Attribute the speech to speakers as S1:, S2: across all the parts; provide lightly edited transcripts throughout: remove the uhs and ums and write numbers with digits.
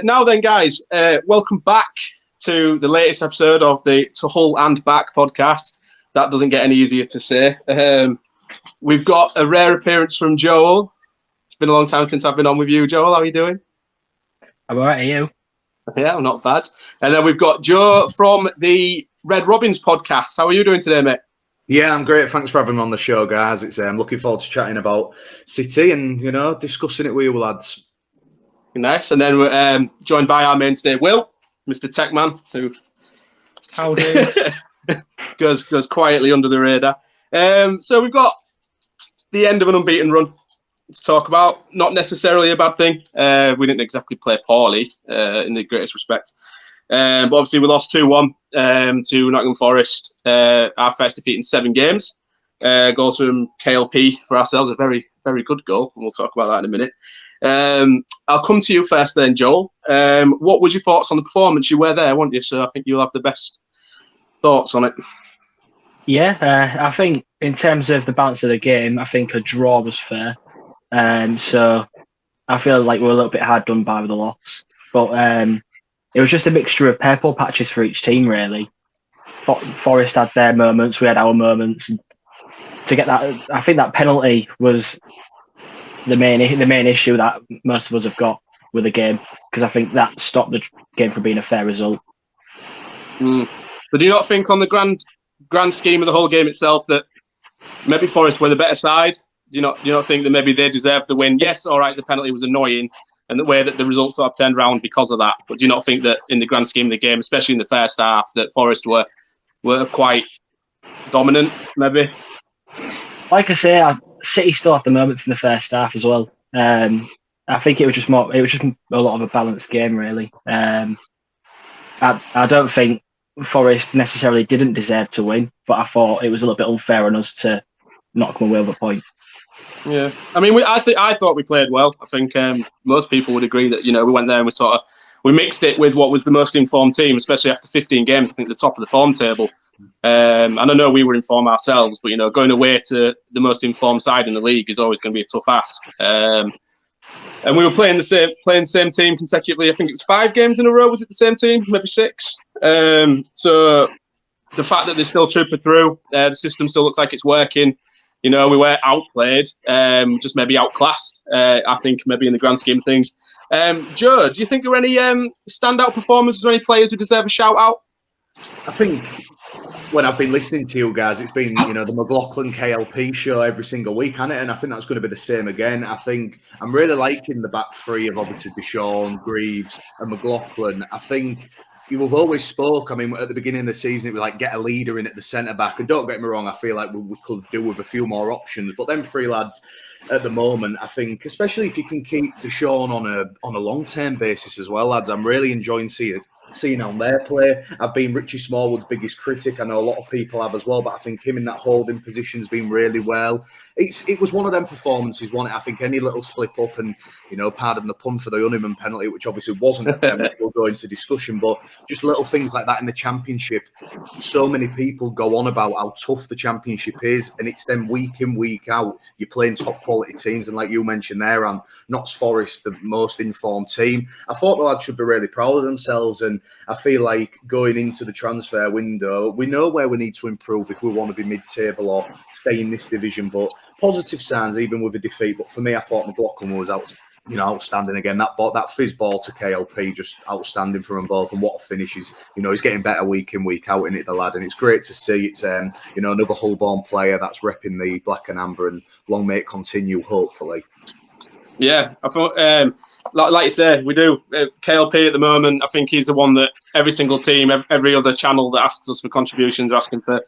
S1: Now then, guys, welcome back to the latest episode of the To Hull and Back podcast. That doesn't get any easier to say. We've got a rare appearance from Joel. It's been a long time since I've been on with you, Joel. How are you doing?
S2: I'm all right, are you?
S1: Yeah, I'm not bad. And then we've got Joe from the Red Robins podcast. How are you doing today, mate?
S3: Yeah, I'm great. Thanks for having me on the show, guys. It's I'm looking forward to chatting about City and, discussing it with you lads.
S1: Nice. And then we're joined by our mainstay, Will, Mr. Techman, who goes quietly under the radar. So we've got the end of an unbeaten run to talk about. Not necessarily a bad thing. We didn't exactly play poorly in the greatest respect. But obviously we lost 2-1 to Nottingham Forest. Our first defeat in 7 games. Goals from KLP for ourselves, a very, very good goal. And we'll talk about that in a minute. I'll come to you first then, Joel. What was your thoughts on the performance? You were there, weren't you? So I think you'll have the best thoughts on it.
S2: Yeah, I think in terms of the balance of the game, I think a draw was fair. So I feel like we're a little bit hard done by with the loss. But it was just a mixture of purple patches for each team, really. Forest had their moments, we had our moments. And to get that, I think that penalty was the main issue that most of us have got with the game, because I think that stopped the game from being a fair result.
S1: But do you not think on the grand scheme of the whole game itself that maybe Forest were the better side? Do you not think that maybe they deserved the win? Yes, all right, the penalty was annoying and the way that the results sort of turned around because of that. But do you not think that in the grand scheme of the game, especially in the first half, that Forest were quite dominant, maybe?
S2: Like I say, City still had the moments in the first half as well. I think it was just a lot of a balanced game, really. I don't think Forest necessarily didn't deserve to win, but I thought it was a little bit unfair on us to not come away with a point.
S1: Yeah, I mean, I thought we played well. I think most people would agree that we went there and we mixed it with what was the most informed team, especially after 15 games. I think the top of the form table. And I know we were in form ourselves, but going away to the most informed side in the league is always going to be a tough ask. And we were playing the same team consecutively. I think it was 5 games in a row. Was it the same team? Maybe 6. So the fact that they still troopered through, the system still looks like it's working. We were outplayed, just maybe outclassed. I think maybe in the grand scheme of things. Joe, do you think there were any standout performances or any players who deserve a shout out?
S3: I think when I've been listening to you guys, it's been, the McLaughlin KLP show every single week, hasn't it? And I think that's going to be the same again. I think I'm really liking the back three of obviously Deshaun, Greaves and McLaughlin. I think you've always spoke, at the beginning of the season, it was like get a leader in at the centre-back. And don't get me wrong, I feel like we could do with a few more options. But them 3 lads at the moment, I think, especially if you can keep Deshaun on a long-term basis as well, lads, I'm really enjoying seeing on their play. I've been Richie Smallwood's biggest critic. I know a lot of people have as well, but I think him in that holding position's been really well. It was one of them performances, wasn't it? I think any little slip up and, pardon the pun for the Unbeaten penalty, which obviously wasn't them, we'll go into discussion, but just little things like that in the Championship. So many people go on about how tough the Championship is, and it's then week in, week out, you're playing top quality teams, and like you mentioned there, Notts Forest, the most informed team. I thought the lads should be really proud of themselves, and I feel like going into the transfer window, we know where we need to improve if we want to be mid-table or stay in this division, but positive signs even with a defeat. But for me, I thought McLaughlin was outstanding again. That fizz ball to KLP, just outstanding for them both. And what a finish! He's getting better week in, week out in it, the lad, and it's great to see. It's another Hull-born player that's repping the black and amber, and long may it continue, hopefully.
S1: Yeah, I thought, like you said, we do. KLP at the moment, I think he's the one that every single team, every other channel that asks us for contributions are asking for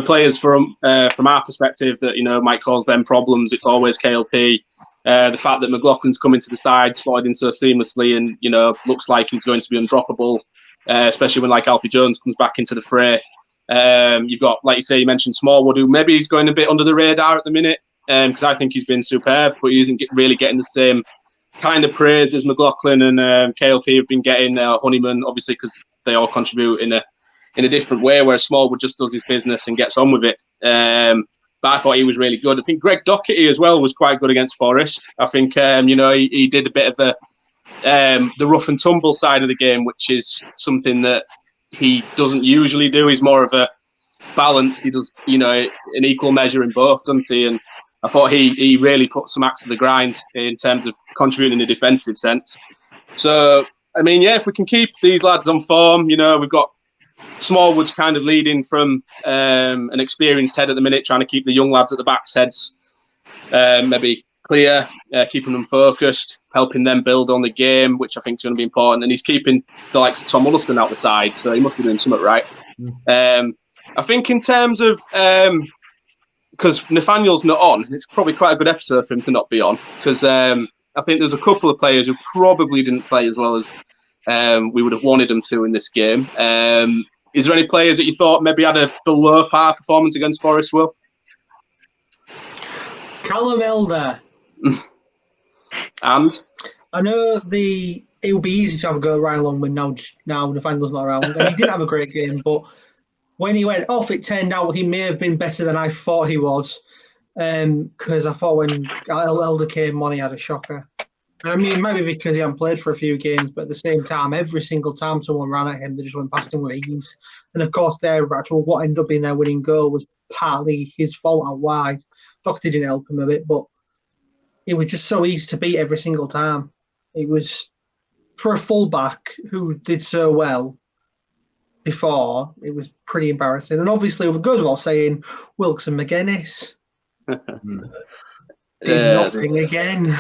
S1: players from our perspective that might cause them problems. It's always KLP. The fact that McLaughlin's coming to the side, slotted in so seamlessly, and looks like he's going to be undroppable, especially when Alfie Jones comes back into the fray. You've got, like you say, you mentioned Smallwood, who maybe he's going a bit under the radar at the minute, because I think he's been superb, but he isn't really getting the same kind of praise as McLaughlin and KLP have been getting. Honeyman, obviously, because they all contribute in a different way, whereas Smallwood just does his business and gets on with it. But I thought he was really good. I think Greg Docherty as well was quite good against Forest. I think he did a bit of the the rough and tumble side of the game, which is something that he doesn't usually do. He's more of a balanced. He does, an equal measure in both, doesn't he? And I thought he really put some axe to the grind in terms of contributing in a defensive sense. So, I mean, if we can keep these lads on form, we've got Smallwood's kind of leading from an experienced head at the minute, trying to keep the young lads at the back's heads maybe clear, keeping them focused, helping them build on the game, which I think is going to be important. And he's keeping the likes of Tom Huddleston out the side, so he must be doing something right. I think in terms of, because Nathaniel's not on, it's probably quite a good episode for him to not be on, because I think there's a couple of players who probably didn't play as well as we would have wanted them to in this game. Is there any players that you thought maybe had a below par performance against Forest, Will?
S4: Callum Elder.
S1: And?
S4: I know it would be easy to have a go at Ryan Longman now Nathaniel's not around. And he did have a great game, but when he went off, it turned out he may have been better than I thought he was. Because I thought when Elder came on, he had a shocker. And I mean, it might be because he hadn't played for a few games, but at the same time, every single time someone ran at him, they just went past him with ease. And of course, what ended up being their winning goal was partly his fault out wide. Doherty didn't help him a bit, but it was just so easy to beat every single time. It was, for a fullback who did so well before, it was pretty embarrassing. And obviously, it goes without saying, Wilkes and McGuinness did nothing again.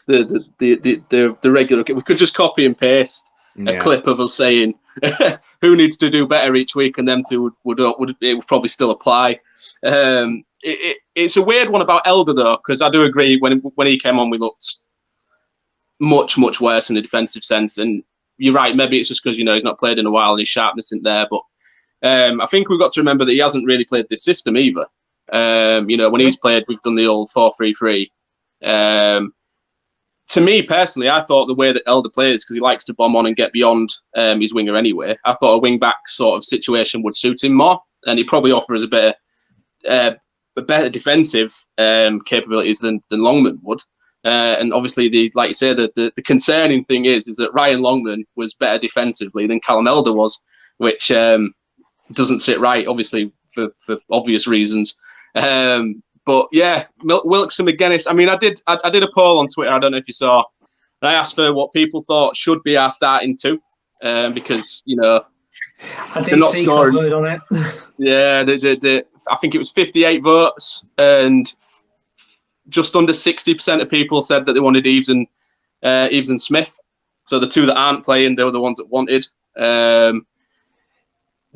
S4: The regular, we could just copy and paste a clip of us saying who needs to do better each week, and them two would probably still apply. It's a weird one about Elder though, because I do agree when he came on, we looked much worse in a defensive sense. And you're right, maybe it's just because he's not played in a while and his sharpness isn't there. But I think we've got to remember that he hasn't really played this system either. When he's played, we've done the old 4-3-3. To me personally, I thought the way that Elder plays, because he likes to bomb on and get beyond his winger anyway, I thought a wing back sort of situation would suit him more, and he probably offers a better defensive capabilities than Longman would. And obviously, like you say, the concerning thing is that Ryan Longman was better defensively than Callum Elder was, which doesn't sit right, obviously for obvious reasons. But yeah, Wilkes and McGuinness. I mean, I did a poll on Twitter. I don't know if you saw. And I asked for what people thought should be our starting two, because I did not see scoring. Some word on it.
S1: Yeah, I think it was 58 votes, and just under 60% of people said that they wanted Eves and Smith. So the two that aren't playing, they were the ones that wanted.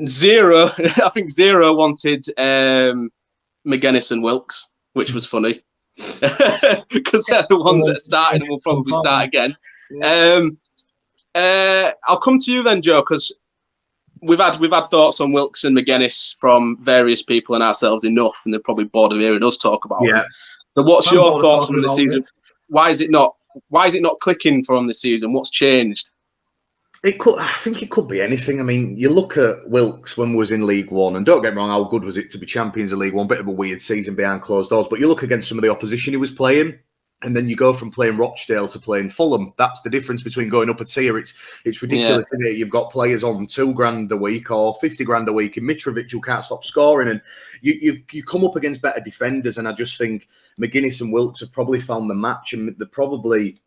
S1: Zero wanted McGuinness and Wilkes, which was funny because they're the ones that are starting and will probably start again. I'll come to you then, Joe, because we've had thoughts on Wilkes and McGuinness from various people and ourselves enough, and they're probably bored of hearing us talk about it. So, what's your thoughts on the season? Why is it not clicking for them this season? What's changed?
S3: I think it could be anything. I mean, you look at Wilkes when we was in League One, and don't get me wrong, how good was it to be champions of League One? Bit of a weird season behind closed doors, but you look against some of the opposition he was playing, and then you go from playing Rochdale to playing Fulham. That's the difference between going up a tier. It's ridiculous, isn't it? You've got players on $2,000 a week or $50,000 a week in Mitrovic who can't stop scoring, and you come up against better defenders. And I just think McGuinness and Wilkes have probably found the match, and they're probably.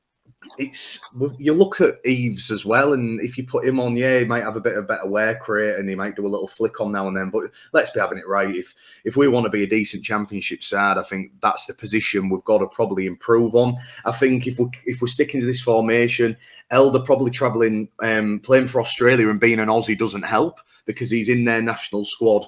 S3: You look at Eves as well, and if you put him on, he might have a bit of better work rate, and he might do a little flick on now and then. But let's be having it right. If we want to be a decent championship side, I think that's the position we've got to probably improve on. I think if we're sticking to this formation, Elder probably travelling, playing for Australia and being an Aussie doesn't help, because he's in their national squad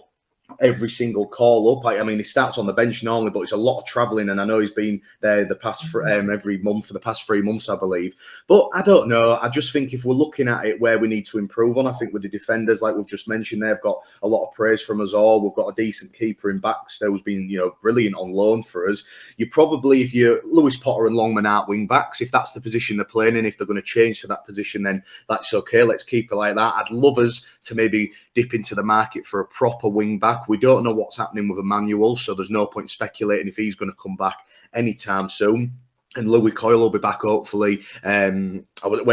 S3: every single call up. I mean, he starts on the bench normally, but it's a lot of travelling, and I know he's been there the past every month for the past 3 months, I believe. But I don't know. I just think if we're looking at it where we need to improve on, I think with the defenders, like we've just mentioned, they've got a lot of praise from us all. We've got a decent keeper in Baxter who's been, brilliant on loan for us. You probably, if you're Lewis Potter and Longman aren't wing backs, if that's the position they're playing in, if they're going to change to that position, then that's okay. Let's keep it like that. I'd love us to maybe dip into the market for a proper wing back. We don't know what's happening with Emmanuel, so there's no point speculating if he's going to come back anytime soon. And Louis Coyle will be back, hopefully. When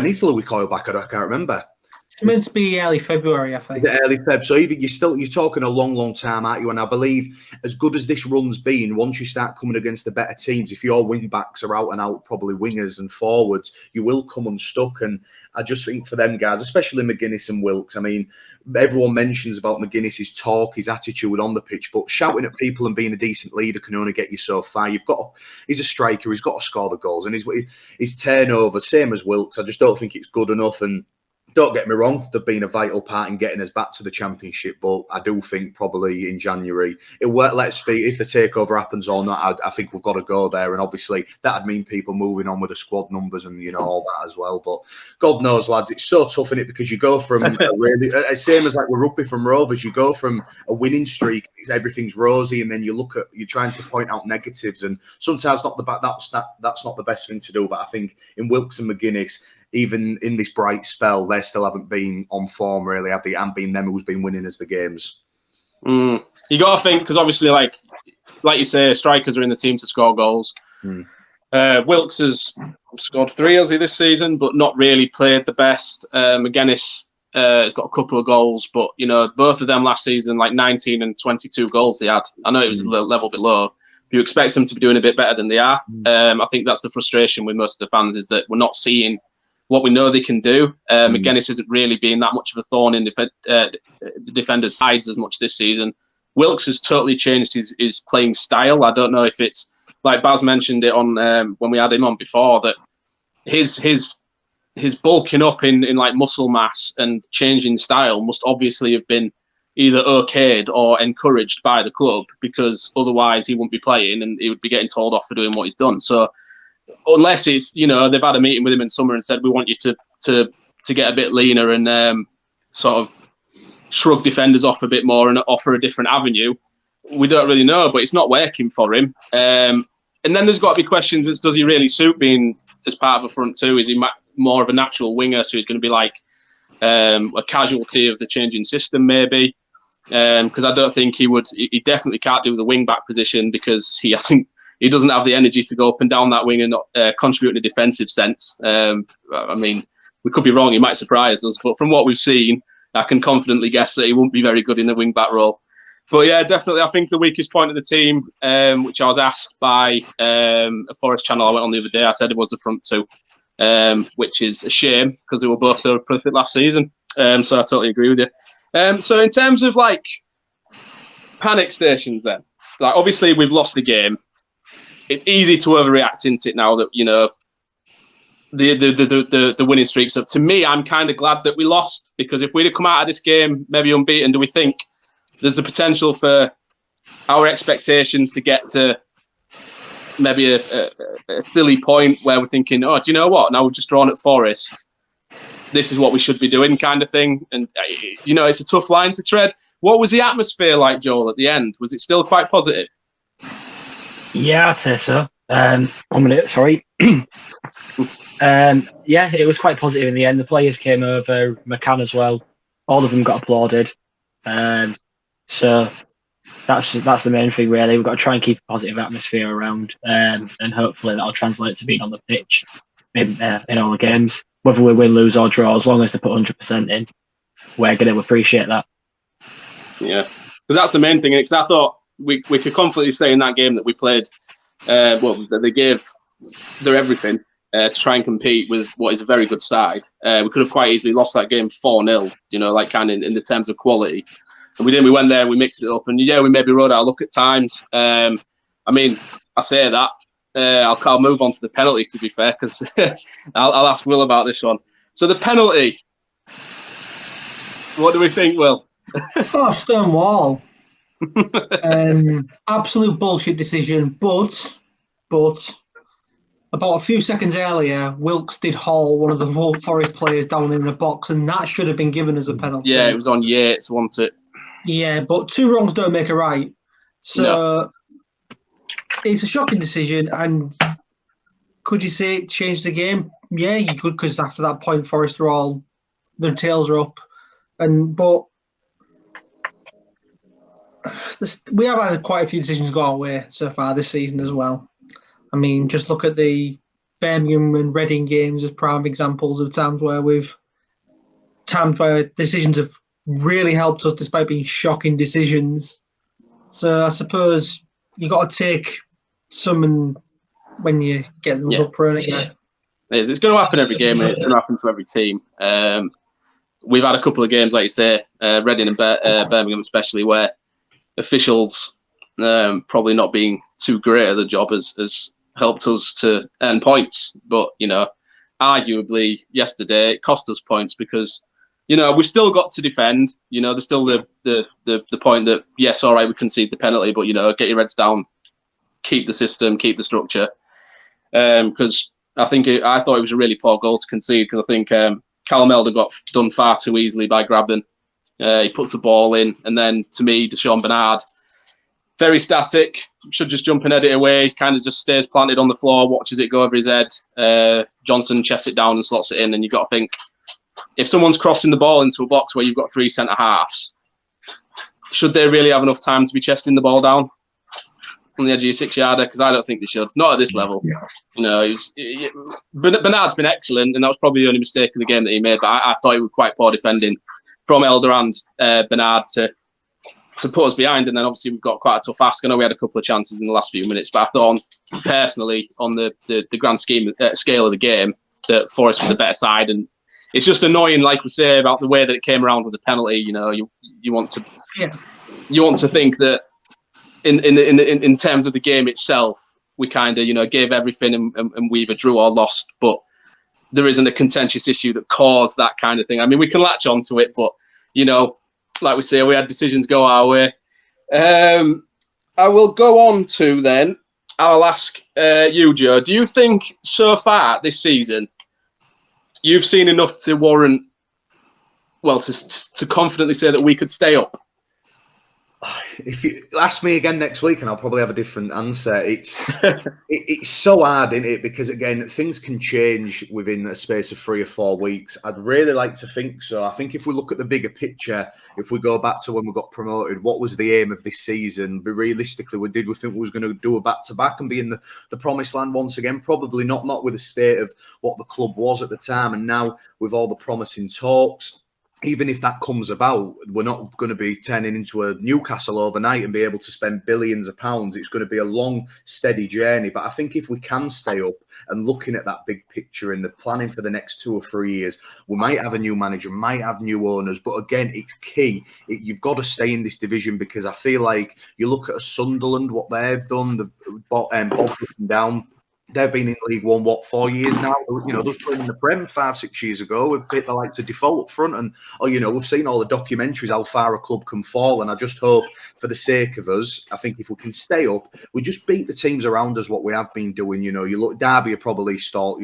S3: is Louis Coyle back? I can't remember.
S4: It's meant to be early February, I think.
S3: Early Feb. So even you're talking a long, long time, aren't you? And I believe, as good as this run's been, once you start coming against the better teams, if your wing backs are out and out, probably wingers and forwards, you will come unstuck. And I just think for them guys, especially McGuinness and Wilkes, I mean, everyone mentions about McGuinness's talk, his attitude on the pitch, but shouting at people and being a decent leader can only get you so far. He's a striker, he's got to score the goals, and his turnover, same as Wilkes. I just don't think it's good enough. And don't get me wrong, they've been a vital part in getting us back to the Championship, but I do think probably in January, let's see if the takeover happens or not. I think we've got to go there, and obviously that'd mean people moving on with the squad numbers and all that as well. But God knows, lads, it's so tough in it because you go from same as like with rugby from Rovers, you go from a winning streak, everything's rosy, and then you're trying to point out negatives, and sometimes that's not the best thing to do. But I think in Wilkes and McGuinness, even in this bright spell, they still haven't been on form, really, have they? And been them who's been winning as the games.
S1: You got to think, because obviously, like you say, strikers are in the team to score goals. Wilkes has scored 3, has he, this season, but not really played the best. McGuinness has got a couple of goals, but, both of them last season, like 19 and 22 goals they had. I know it was a level below. You expect them to be doing a bit better than they are. I think that's the frustration with most of the fans, is that we're not seeing what we know they can do. McGuinness isn't really being that much of a thorn in the defenders' sides as much this season. Wilkes has totally changed his playing style. I don't know if it's, like Baz mentioned it on when we had him on before, that his bulking up in like muscle mass and changing style must obviously have been either okayed or encouraged by the club, because otherwise he wouldn't be playing and he would be getting told off for doing what he's done. So unless it's, they've had a meeting with him in summer and said, we want you to get a bit leaner and sort of shrug defenders off a bit more and offer a different avenue, we don't really know, but it's not working for him. And then there's got to be questions as, does he really suit being as part of a front two? Is he more of a natural winger, so he's going to be like a casualty of the changing system maybe? Because I don't think he definitely can't do the wing back position, because he doesn't have the energy to go up and down that wing and not contribute in a defensive sense. I mean, we could be wrong. He might surprise us. But from what we've seen, I can confidently guess that he won't be very good in the wing-back role. But yeah, definitely, I think the weakest point of the team, which I was asked by a Forest channel I went on the other day, I said it was the front two, which is a shame because they were both so prolific last season. So I totally agree with you. So in terms of like panic stations then, like obviously we've lost the game. It's easy to overreact into it now that, the winning streak's up. To me, I'm kind of glad that we lost, because if we'd have come out of this game maybe unbeaten, do we think there's the potential for our expectations to get to maybe a silly point where we're thinking, oh, do you know what? Now we've just drawn at Forest. This is what we should be doing, kind of thing. And, it's a tough line to tread. What was the atmosphere like, Joel, at the end? Was it still quite positive?
S2: Yeah, I'd say so. 1 minute, sorry. Yeah, it was quite positive in the end. The players came over, McCann as well. All of them got applauded. So that's the main thing, really. We've got to try and keep a positive atmosphere around, and hopefully that'll translate to being on the pitch in all the games. Whether we win, lose or draw, as long as they put 100% in, we're going to appreciate that.
S1: Yeah, because that's the main thing. Because I thought we could confidently say in that game that we played, that they gave their everything to try and compete with what is a very good side. We could have quite easily lost that game 4-0, like kind of in the terms of quality. And we didn't. We went there, we mixed it up, and yeah, we maybe rode our luck at times. I mean, I say that. I'll move on to the penalty, to be fair, because I'll ask Will about this one. So the penalty, what do we think, Will?
S4: Oh, stone wall. Absolute bullshit decision, but about a few seconds earlier, Wilkes did haul one of the Forest players down in the box, and that should have been given as a penalty.
S1: Yeah, it was on Yates, wasn't it?
S4: Yeah, but two wrongs don't make a right. So It's a shocking decision, and could you say it changed the game? Yeah, you could, because after that point, Forest were all, their tails were up, but we have had quite a few decisions go our way so far this season as well. I mean, just look at the Birmingham and Reading games as prime examples of times where decisions have really helped us despite being shocking decisions. So I suppose you got to take some when you get them up thrown again.
S1: It's going to happen every game, and it's going to happen to every team. We've had a couple of games, like you say, Reading and Birmingham especially, where officials probably not being too great at the job has helped us to earn points. But, arguably yesterday it cost us points because, we've still got to defend. There's still the point that, yes, all right, we concede the penalty, but, get your heads down, keep the system, keep the structure. Because I thought it was a really poor goal to concede because I think Callum Elder got done far too easily by grabbing. He puts the ball in, and then to me, Deshaun Bernard, very static, should just jump and head it away. Kind of just stays planted on the floor, watches it go over his head. Johnson chests it down and slots it in, and you've got to think, if someone's crossing the ball into a box where you've got three centre halves, should they really have enough time to be chesting the ball down on the edge of your 6-yarder? Because I don't think they should. Not at this level. Bernard's been excellent, and that was probably the only mistake of the game that he made. But I thought it was quite poor defending from Elder and Bernard to put us behind. And then obviously we've got quite a tough ask. I know we had a couple of chances in the last few minutes, but I thought personally on the grand scale of the game that Forest was the better side. And it's just annoying, like we say, about the way that it came around with the penalty. You want to think that in terms of the game itself, we kind of gave everything and we either drew or lost. But there isn't a contentious issue that caused that kind of thing. I mean, we can latch onto it, but like we say, we had decisions go our way. I will go on to then. I'll ask you, Joe. Do you think so far this season you've seen enough to warrant, to confidently say that we could stay up?
S3: If you ask me again next week, and I'll probably have a different answer. It's so hard, isn't it? Because again, things can change within a space of 3 or 4 weeks. I'd really like to think so. I think if we look at the bigger picture, if we go back to when we got promoted, what was the aim of this season? But realistically, we think we was going to do a back-to-back and be in the promised land once again? Probably not with the state of what the club was at the time, and now with all the promising talks. Even if that comes about, we're not going to be turning into a Newcastle overnight and be able to spend billions of pounds. It's going to be a long, steady journey. But I think if we can stay up and looking at that big picture and the planning for the next 2 or 3 years, we might have a new manager, might have new owners. But again, it's key. You've got to stay in this division because I feel like you look at a Sunderland, what they've done, they've bottom down. They've been in League One, 4 years now? Those playing in the Prem 5-6 years ago with the likes of Default up front. And, we've seen all the documentaries, how far a club can fall. And I just hope, for the sake of us, I think if we can stay up, we just beat the teams around us, what we have been doing. You look, Derby are probably stalled,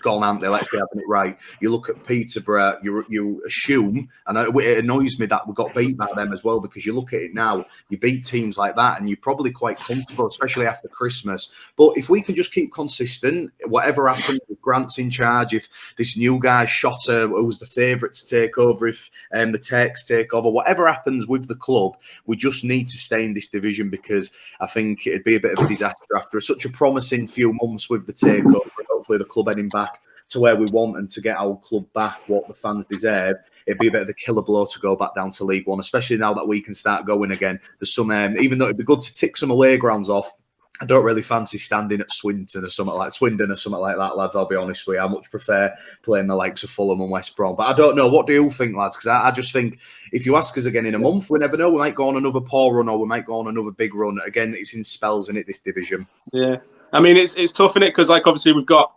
S3: gone, aren't they? Let's be having it right. You look at Peterborough, you assume, and it annoys me that we got beat by them as well, because you look at it now, you beat teams like that and you're probably quite comfortable, especially after Christmas. But if we can just keep consistent, whatever happens, if Grant's in charge, if this new guy, Shotter, who's the favourite to take over, if the Turks take over, whatever happens with the club, we just need to stay in this division, because I think it'd be a bit of a disaster after such a promising few months with the takeover. Hopefully the club heading back to where we want and to get our club back what the fans deserve. It'd be a bit of a killer blow to go back down to League One, especially now that we can start going again. There's some, even though it'd be good to tick some away grounds off, I don't really fancy standing at Swindon or something like that, lads. I'll be honest with you. I much prefer playing the likes of Fulham and West Brom. But I don't know. What do you think, lads? Because I just think if you ask us again in a month, we never know. We might go on another poor run or we might go on another big run. Again, it's in spells, in it, this division.
S1: Yeah. I mean, it's tough, in it, because obviously we've got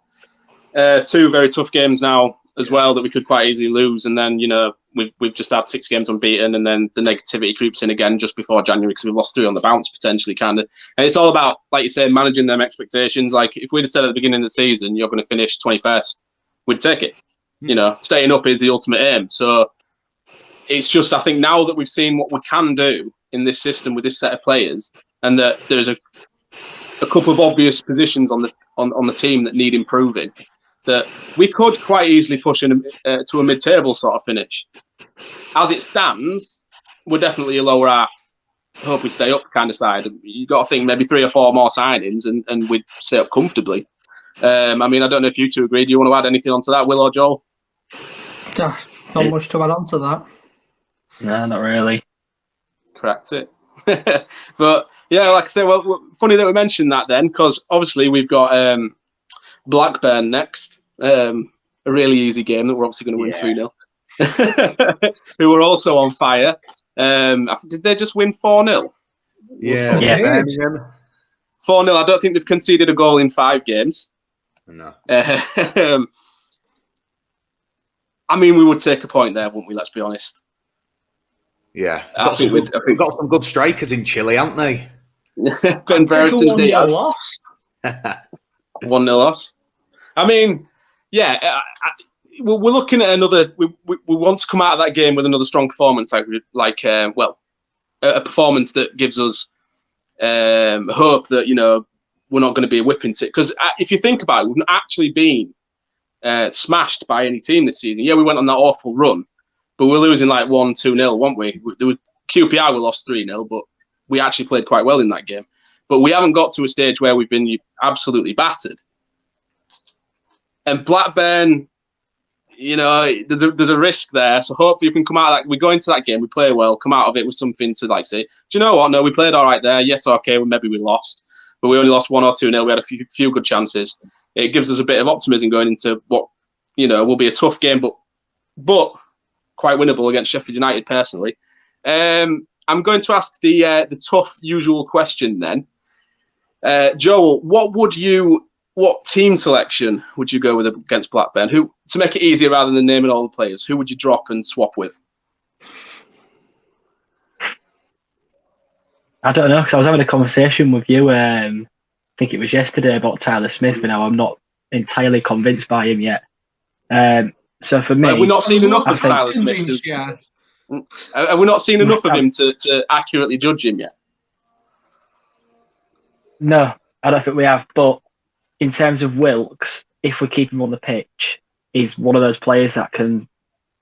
S1: 2 very tough games now as well that we could quite easily lose, and then we've just had 6 games unbeaten, and then the negativity creeps in again just before January because we've lost 3 on the bounce potentially, kind of. And it's all about, like you say, managing them expectations. Like if we'd have said at the beginning of the season you're going to finish 21st, we'd take it. Staying up is the ultimate aim. So it's just, I think now that we've seen what we can do in this system with this set of players, and that there's a couple of obvious positions on the team that need improving, that we could quite easily push to a mid-table sort of finish. As it stands, we're definitely a lower half, hope we stay up kind of side. You've got to think maybe 3 or 4 more signings and we'd stay up comfortably. I mean, I don't know if you two agree. Do you want to add anything onto that, Will or Joel?
S4: Not much to add on to that.
S2: No, not really.
S1: Correct it. But yeah, like I say, well, funny that we mentioned that then, because obviously we've got Blackburn next. A really easy game that we're obviously going to win 3-0. Who were also on fire. Did they just win 4-0?
S3: Yeah.
S1: 4-0. I don't think they've conceded a goal in 5 games.
S3: No.
S1: I mean, we would take a point there, wouldn't we? Let's be honest.
S3: Yeah.
S1: I think
S3: we've got some good strikers in Chile, haven't they?
S1: Ben Brereton, Diaz.
S4: Loss.
S1: 1-0 loss. I mean, yeah, we're looking at another. We want to come out of that game with another strong performance, a performance that gives us hope that we're not going to be a whipping tit. Because if you think about it, we've not actually been smashed by any team this season. Yeah, we went on that awful run, but we're losing like 1-2-0, weren't we? There was QPR, we lost 3-0, but we actually played quite well in that game. But we haven't got to a stage where we've been absolutely battered. And Blackburn, there's a risk there. So hopefully, if we can come out of that, we go into that game, we play well, come out of it with something to say, do you know what? No, we played all right there. Yes, okay, well, maybe we lost, but we only lost 1 or 2-0. We had a few good chances. It gives us a bit of optimism going into what will be a tough game, but quite winnable against Sheffield United. Personally, I'm going to ask the tough usual question then. Joel, what team selection would you go with against Blackburn? Who, to make it easier rather than naming all the players, who would you drop and swap with?
S2: I don't know, because I was having a conversation with you, I think it was yesterday, about Tyler Smith, and how I'm not entirely convinced by him yet. So for me...
S1: Have we not seen enough of Tyler Smith? Have we not seen enough of him to accurately judge him yet?
S2: No, I don't think we have, but in terms of Wilkes, if we keep him on the pitch, he's one of those players that can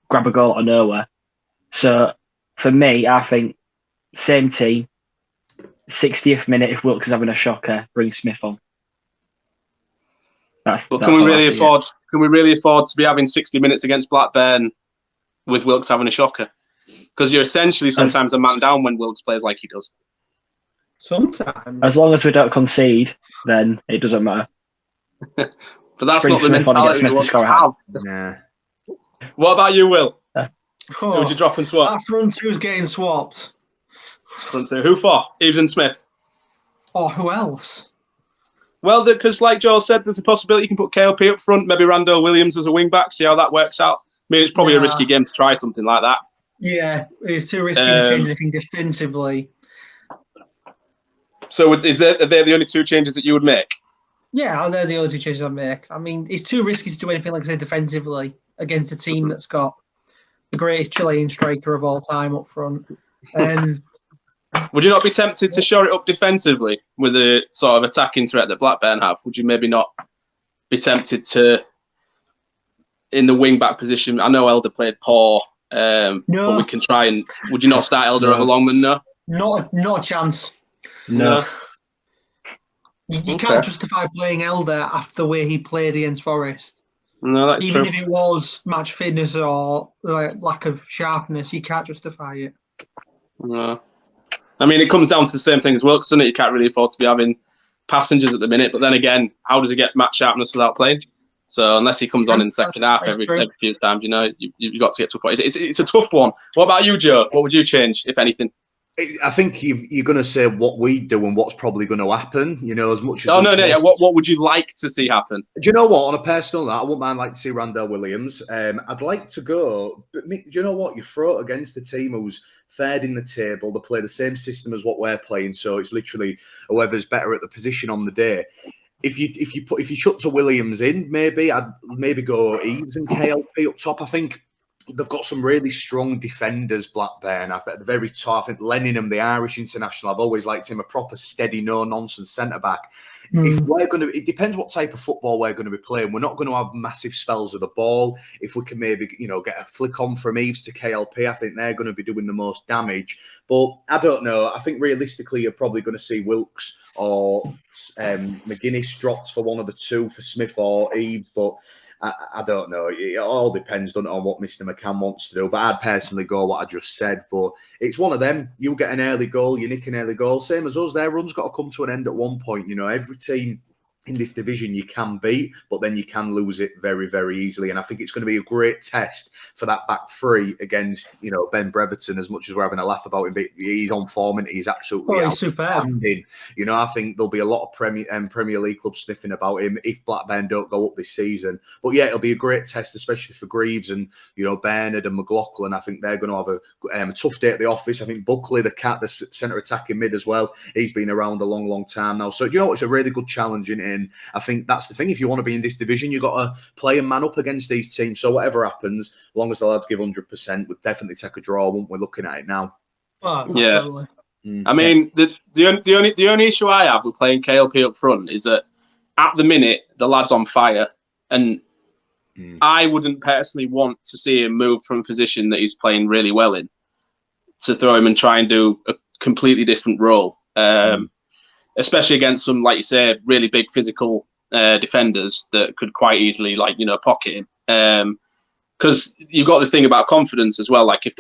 S2: grab a goal out of nowhere. So for me, I think same team, 60th minute, if Wilkes is having a shocker, bring Smith on.
S1: Can we really afford to be having 60 minutes against Blackburn with Wilkes having a shocker? Because you're essentially sometimes a man down when Wilkes plays like he does.
S4: Sometimes.
S2: As long as we don't concede, then it doesn't matter.
S1: But that's
S2: Bring
S1: not the
S2: Smith on and get
S1: mentality
S2: Smith
S1: we
S2: to
S1: want
S2: score
S1: to
S2: out.
S1: have. What about you, Will? Who would you drop and swap?
S4: That front two's getting swapped.
S1: Front two. Who for? Eves and Smith?
S4: Or who else?
S1: Well, because like Joel said, there's a possibility you can put KLP up front, maybe Randall Williams as a wing back, see how that works out. I mean, it's probably a risky game to try something like that.
S4: Yeah, it's too risky to change anything defensively.
S1: So are they the only 2 changes that you would make?
S4: Yeah, they're the only 2 changes I'd make. I mean, it's too risky to do anything, like I said, defensively against a team that's got the greatest Chilean striker of all time up front.
S1: Would you not be tempted to shore it up defensively with the sort of attacking threat that Blackburn have? Would you maybe not be tempted to, in the wing-back position? I know Elder played poor,
S4: no.
S1: but we can try and... Would you not start Elder over Longman, no?
S4: Not a chance.
S1: No.
S4: You can't justify playing Elder after the way he played against Forest.
S1: No, that's
S4: Even
S1: true.
S4: if it was match fitness or lack of sharpness, you can't justify it.
S1: No. I mean, it comes down to the same thing as Wilkes, doesn't it? You can't really afford to be having passengers at the minute. But then again, how does he get match sharpness without playing? So unless he comes on in the second half every few times, you've got to get to a point. It's a tough one. What about you, Joe? What would you change, if anything?
S3: I think you're going to say what we do and what's probably going to happen, as much as...
S1: No. What would you like to see happen?
S3: Do you know what? On a personal note, I wouldn't mind to see Randall Williams. I'd like to go... But do you know what? You throw it against a team who's third in the table. They play the same system as what we're playing, so it's literally whoever's better at the position on the day. If you shut to Williams in, maybe I'd go Eves and KLP up top. I think they've got some really strong defenders, Blackburn. At the very top, I think Lenningham, the Irish international, I've always liked him, a proper steady, no-nonsense centre-back. If we're going to, it depends what type of football we're going to be playing. We're not going to have massive spells of the ball. If we can maybe, get a flick on from Eves to KLP, I think they're going to be doing the most damage. But I don't know. I think realistically, you're probably going to see Wilkes or McGuinness dropped for one of the two for Smith or Eves. But I don't know. It all depends on what Mr. McCann wants to do. But I'd personally go what I just said. But it's one of them. You get an early goal, you nick an early goal. Same as us. Their run's got to come to an end at one point. Every team in this division you can beat, but then you can lose it very, very easily. And I think it's going to be a great test for that back three against, Ben Brereton. As much as we're having a laugh about him, but he's on form and he's absolutely outstanding. I think there'll be a lot of Premier League clubs sniffing about him if Blackburn don't go up this season. But yeah, it'll be a great test, especially for Greaves and Bernard and McLaughlin. I think they're going to have a tough day at the office. I think Buckley, the centre attacking mid as well, he's been around a long, long time now. So it's a really good challenge in it. And I think that's the thing. If you want to be in this division, you've got to play and man up against these teams. So whatever happens, as long as the lads give 100%, we'd definitely take a draw, wouldn't we, looking at it now?
S1: Yeah. I mean, the only issue I have with playing KLP up front is that at the minute, the lad's on fire. And I wouldn't personally want to see him move from a position that he's playing really well in to throw him and try and do a completely different role. Especially against some, like you say, really big physical defenders that could quite easily, pocket him. Because you've got the thing about confidence as well. Like if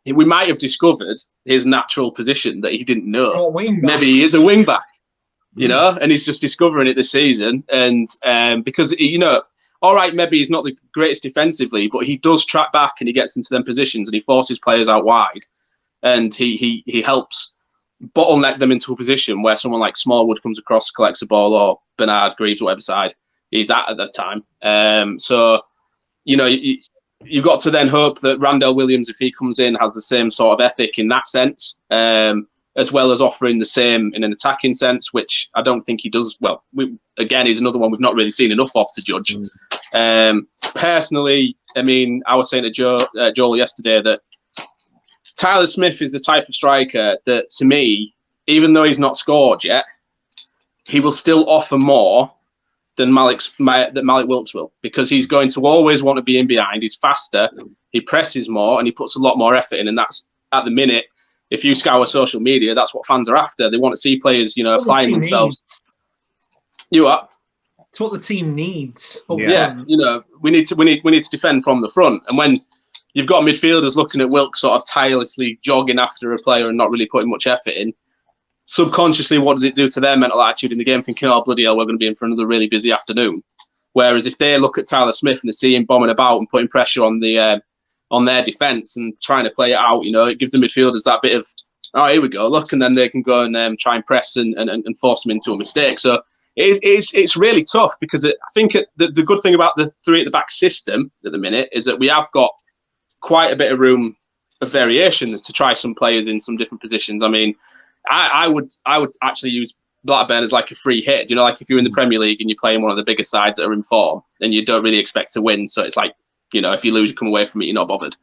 S1: we might have discovered his natural position that he didn't know. Maybe he is a wing back, and he's just discovering it this season. And because all right, maybe he's not the greatest defensively, but he does track back and he gets into them positions and he forces players out wide, and he helps bottleneck them into a position where someone like Smallwood comes across, collects the ball, or Bernard, Greaves, whatever side he's at that time. So, you've got to then hope that Randell Williams, if he comes in, has the same sort of ethic in that sense, as well as offering the same in an attacking sense, which I don't think he does. Well, again, he's another one we've not really seen enough of to judge. Personally, I mean, I was saying to Joel yesterday that Tyler Smith is the type of striker that, to me, even though he's not scored yet, he will still offer more than Malik Wilkes will, because he's going to always want to be in behind. He's faster, he presses more, and he puts a lot more effort in. And that's, at the minute, if you scour social media, that's what fans are after. They want to see players, applying themselves. You are.
S4: It's what the team needs.
S1: Yeah, we need to defend from the front, and when you've got midfielders looking at Wilkes sort of tirelessly jogging after a player and not really putting much effort in, subconsciously, what does it do to their mental attitude in the game, thinking, oh, bloody hell, we're going to be in for another really busy afternoon? Whereas if they look at Tyler Smith and they see him bombing about and putting pressure on their defence and trying to play it out, it gives the midfielders that bit of, oh, here we go, look, and then they can go and try and press and force them into a mistake. So it's really tough, because I think the good thing about the three at the back system at the minute is that we have got quite a bit of room of variation to try some players in some different positions. I mean, I would actually use Blackburn as like a free hit. Like if you're in the Premier League and you're playing one of the bigger sides that are in form, then you don't really expect to win. So it's like, if you lose, you come away from it, you're not bothered.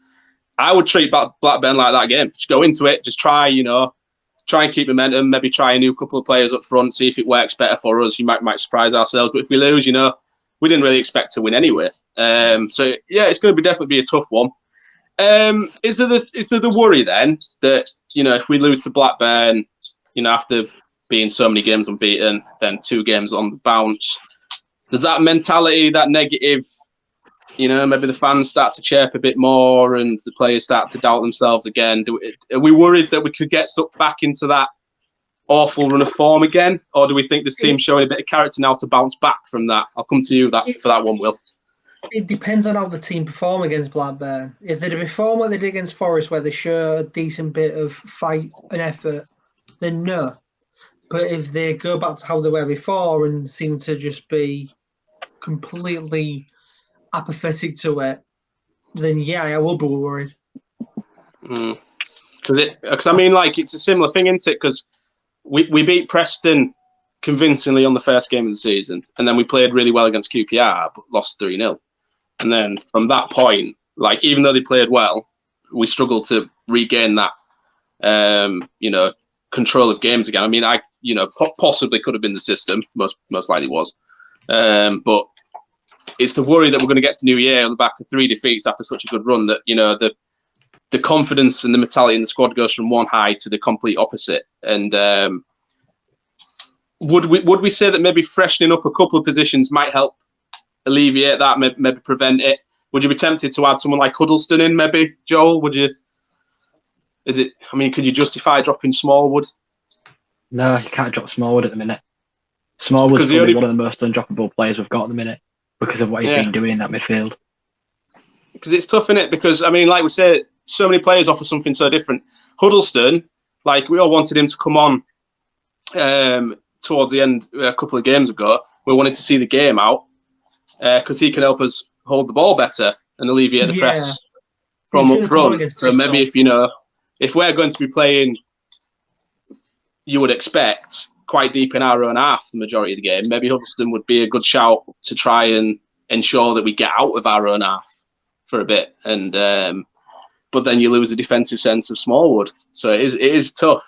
S1: I would treat Blackburn like that game. Just go into it, just try and keep momentum, maybe try a new couple of players up front, see if it works better for us. You might surprise ourselves. But if we lose, we didn't really expect to win anyway. So yeah, it's going to definitely be a tough one. Is there the worry then that if we lose to Blackburn, after being so many games unbeaten, then 2 games on the bounce, does that mentality, that negative, maybe the fans start to chirp a bit more and the players start to doubt themselves again? Are we worried that we could get sucked back into that awful run of form again, or do we think this team's showing a bit of character now to bounce back from that? I'll come to you for that one, Will.
S4: It depends on how the team perform against Blackburn. If they perform like they did against Forest, where they show a decent bit of fight and effort, then no. But if they go back to how they were before and seem to just be completely apathetic to it, then yeah, I will be worried.
S1: Because I mean, like, it's a similar thing, isn't it? Because we beat Preston convincingly on the first game of the season, and then we played really well against QPR, but lost 3-0. And then from that point, like even though they played well, we struggled to regain that, control of games again. I mean, possibly could have been the system, most likely was, but it's the worry that we're going to get to New Year on the back of 3 defeats after such a good run that the confidence and the mentality in the squad goes from one high to the complete opposite. And would we say that maybe freshening up a couple of positions might help alleviate that, maybe prevent it? Would you be tempted to add someone like Huddleston in, maybe, Joel? Would you? Could you justify dropping Smallwood?
S2: No, you can't drop Smallwood at the minute. Smallwood's probably one of the most undroppable players we've got at the minute because of what he's been doing in that midfield.
S1: Because it's tough, isn't it? Because, I mean, like we say, so many players offer something so different. Huddleston, like, we all wanted him to come on towards the end a couple of games ago. We wanted to see the game out because he can help us hold the ball better and alleviate the press from up front. So maybe if we're going to be playing, you would expect, quite deep in our own half the majority of the game, maybe Huddleston would be a good shout to try and ensure that we get out of our own half for a bit. And but then you lose the defensive sense of Smallwood. So it is tough.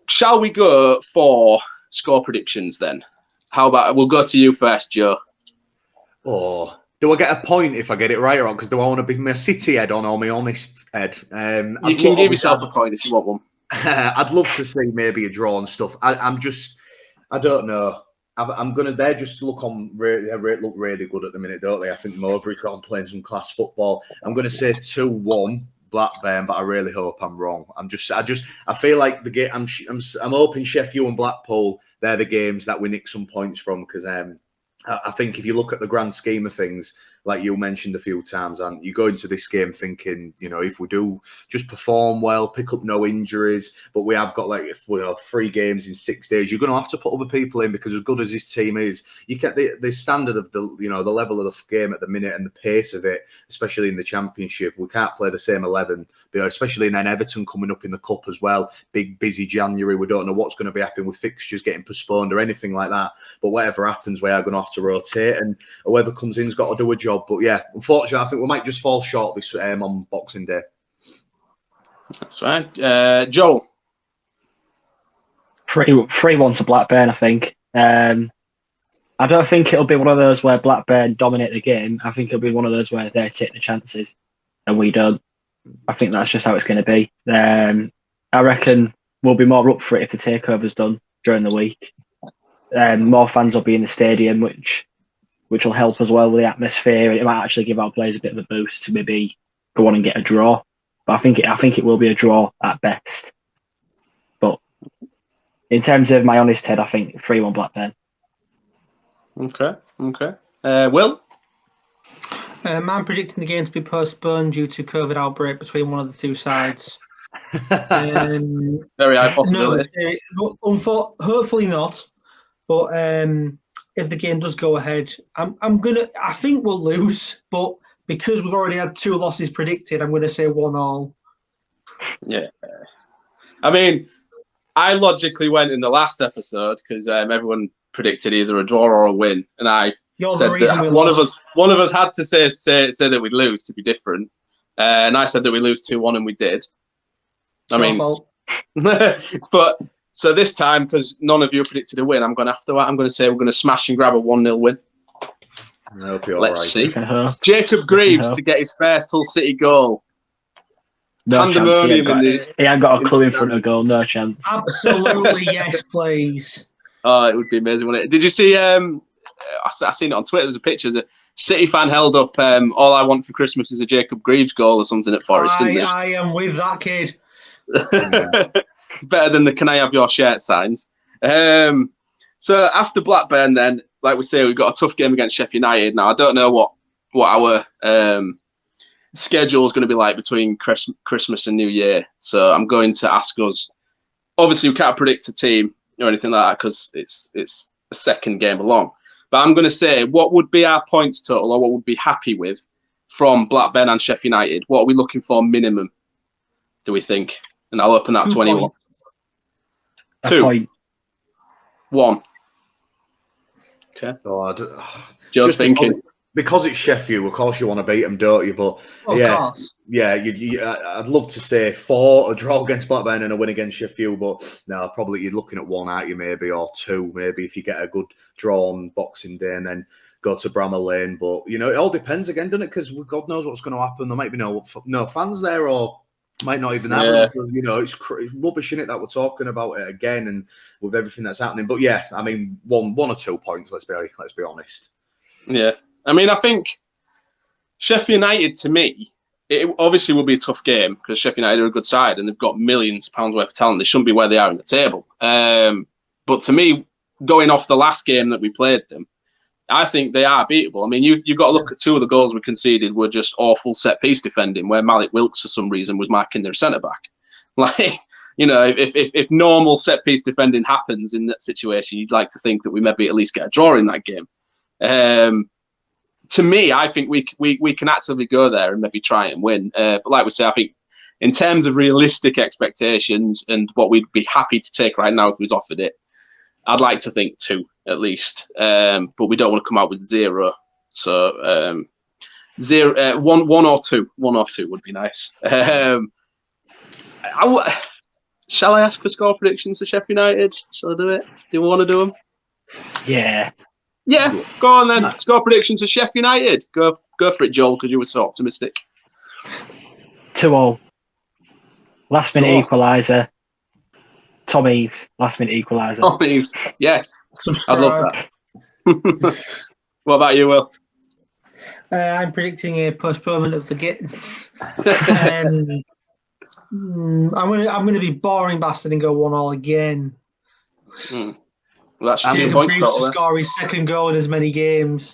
S1: Shall we go for score predictions then? How about we'll go to you first, Joe?
S3: Oh, do I get a point if I get it right or wrong? Because do I want to be my City head on or my honest head?
S1: You can give yourself a point if you want one.
S3: I'd love to see maybe a draw and stuff. I don't know. They just look really good at the minute, don't they? I think Mowbray's on playing some class football. I'm going to say 2-1 Blackburn, but I really hope I'm wrong. I feel like the game. I'm hoping Sheff Utd and Blackpool, they're the games that we nick some points from because I think if you look at the grand scheme of things, like you mentioned a few times, and you go into this game thinking, if we do just perform well, pick up no injuries, but we have got 3 games in 6 days, you're going to have to put other people in because as good as this team is, you get the standard of the level of the game at the minute and the pace of it, especially in the Championship. We can't play the same 11, especially in Everton coming up in the Cup as well. Big busy January. We don't know what's going to be happening with fixtures getting postponed or anything like that. But whatever happens, we are going to have to rotate, and whoever comes in's got to do a job. But yeah, unfortunately, I think we might just fall short this on Boxing Day.
S1: That's right. Joel?
S2: 3-1 to Blackburn, I think. I don't think it'll be one of those where Blackburn dominate the game. I think it'll be one of those where they take the chances and we don't. I think that's just how it's going to be. I reckon we'll be more up for it if the takeover's done during the week. More fans will be in the stadium, which will help as well with the atmosphere. It might actually give our players a bit of a boost to maybe go on and get a draw. But I think it will be a draw at best. But in terms of my honest head, I think 3-1 Blackburn.
S1: Okay. Will?
S4: I'm predicting the game to be postponed due to COVID outbreak between one of the two sides.
S1: Very high possibility.
S4: No, hopefully not. But if the game does go ahead, I think we'll lose, but because we've already had 2 losses predicted, I'm gonna say 1-1. Yeah.
S1: I mean, I logically went in the last episode because everyone predicted either a draw or a win, and I said that one of us had to say that we'd lose to be different, and I said that we lose 2-1, and we did. But so this time, because none of you predicted a win, I'm going to say we're going to smash and grab a 1-0 win. Let's see. Jacob Greaves to get his first Hull City goal.
S2: No chance. He ain't got a clue in front of goal. No chance.
S4: Absolutely, yes, please.
S1: Oh, it would be amazing, wouldn't it? Did you see? I seen it on Twitter. There was a picture. There's a City fan held up. All I want for Christmas is a Jacob Greaves goal or something at Forest.
S4: I am with that kid.
S1: Better than the "Can I have your shirt" signs. So after Blackburn, then, like we say, we've got a tough game against Sheff United. Now I don't know what our schedule is going to be like between Christmas and New Year. So I'm going to ask us. Obviously, we can't predict a team or anything like that because it's a second game along. But I'm going to say, what would be our points total, or what would be happy with from Blackburn and Sheff United? What are we looking for minimum? Do we think? And I'll open that 21. 2. 1. Okay.
S3: God.
S1: Joe's thinking.
S3: because it's Sheffield, of course you want to beat them, don't you? But
S4: Of course.
S3: Yeah, I'd love to say 4, a draw against Blackburn and a win against Sheffield, but no, probably you're looking at 1, aren't you, maybe, or 2, maybe, if you get a good draw on Boxing Day and then go to Bramall Lane. But, you know, it all depends again, doesn't it? Because God knows what's going to happen. There might be no fans there, or might not even happen. You know, it's rubbish, isn't it, that we're talking about it again and with everything that's happening. But yeah, I mean, one or 2 points, let's be honest.
S1: Yeah. I mean, I think Sheff United, to me, it obviously will be a tough game because Sheff United are a good side and they've got millions of pounds worth of talent. They shouldn't be where they are in the table. But to me, going off the last game that we played them, I think they are beatable. I mean, you've got to look at 2 of the goals we conceded were just awful set-piece defending, where Malik Wilkes, for some reason, was marking their centre-back. Like, you know, if normal set-piece defending happens in that situation, you'd like to think that we maybe at least get a draw in that game. To me, I think we can actively go there and maybe try and win. But like we say, I think in terms of realistic expectations and what we'd be happy to take right now if we was offered it, I'd like to think 2 at least. But we don't want to come out with 0. So 1 or 2. 1 or 2 would be nice. Shall I ask for score predictions for Sheff United? Shall I do it? Do we want to do them?
S2: Yeah.
S1: Yeah, go on then. Score predictions for Sheff United. Go for it, Joel, because you were so optimistic.
S2: 2-2. Last minute equaliser. Tom Eaves, last minute equaliser.
S1: Tom Eaves, yeah.
S4: Subscribe.
S1: I'd love that. What about you, Will?
S4: I'm predicting a postponement of the game. I'm going to be boring bastard and go 1-1 again.
S1: Well, that's
S4: Jacob
S1: 2 points
S4: Reeves to
S1: total.
S4: score his 2nd goal in as many games.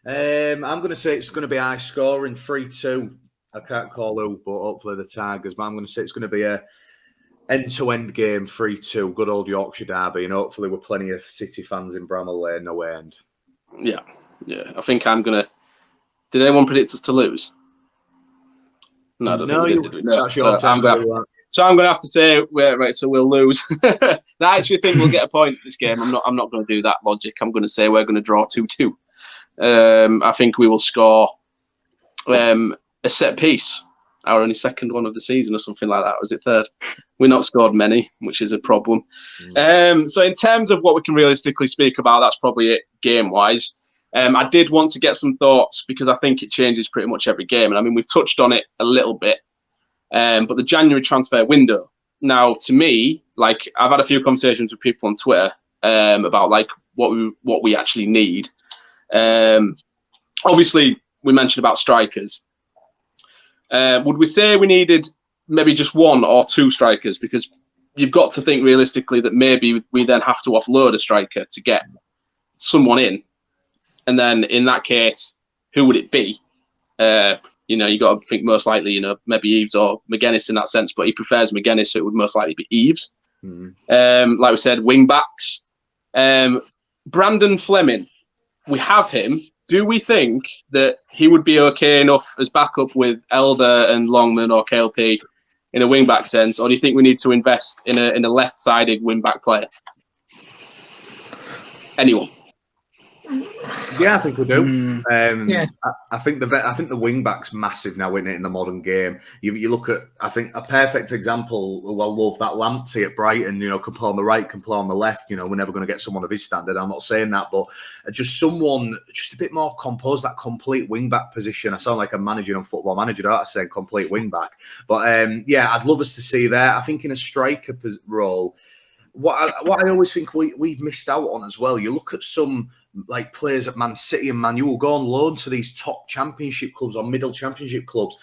S3: I'm going to say it's going to be high scoring, 3-2. I can't call who, but hopefully the Tigers. But I'm going to say it's going to be a end-to-end game, 3-2. Good old Yorkshire derby, and hopefully with plenty of City fans in Bramall Lane away end.
S1: Yeah. I think I'm going to... Did anyone predict us to lose? No, I don't think we did we? No. So I'm going to have to say, right, so we'll lose. I actually think we'll get a point this game. I'm not going to do that logic. I'm going to say we're going to draw 2-2. I think we will score a set piece, our only 2nd one of the season or something like that. Or was it 3rd? We've not scored many, which is a problem. So in terms of what we can realistically speak about, that's probably it game-wise. I did want to get some thoughts because I think it changes pretty much every game. And I mean, we've touched on it a little bit. But the January transfer window, now to me, like I've had a few conversations with people on Twitter about like what we actually need. Obviously, we mentioned about strikers. Would we say we needed maybe just 1 or 2 strikers? Because you've got to think realistically that maybe we then have to offload a striker to get someone in. And then in that case, who would it be? You know, you got to think most likely, you know, maybe Eaves or McGuinness in that sense, but he prefers McGuinness, so it would most likely be Eaves. Like we said, wing backs. Brandon Fleming, we have him. Do we think that he would be okay enough as backup with Elder and Longman or KLP in a wing back sense, or do you think we need to invest in a left-sided wing back player? Anyone?
S3: Yeah, I think we do.
S4: Yeah.
S3: I think the wing back's massive now, isn't it, in the modern game? You look at, I think, a perfect example. Well, love that Lamptey at Brighton. You know, can play on the right, can play on the left. You know, we're never going to get someone of his standard. I'm not saying that, but just someone just a bit more composed. That complete wing back position. I sound like I'm managing on Football Manager, don't I? Saying complete wing back, but yeah, I'd love us to see that. I think in a striker role. What I always think we've missed out on as well. You look at some like players at Man City and Man U will go on loan to these top championship clubs or middle championship clubs,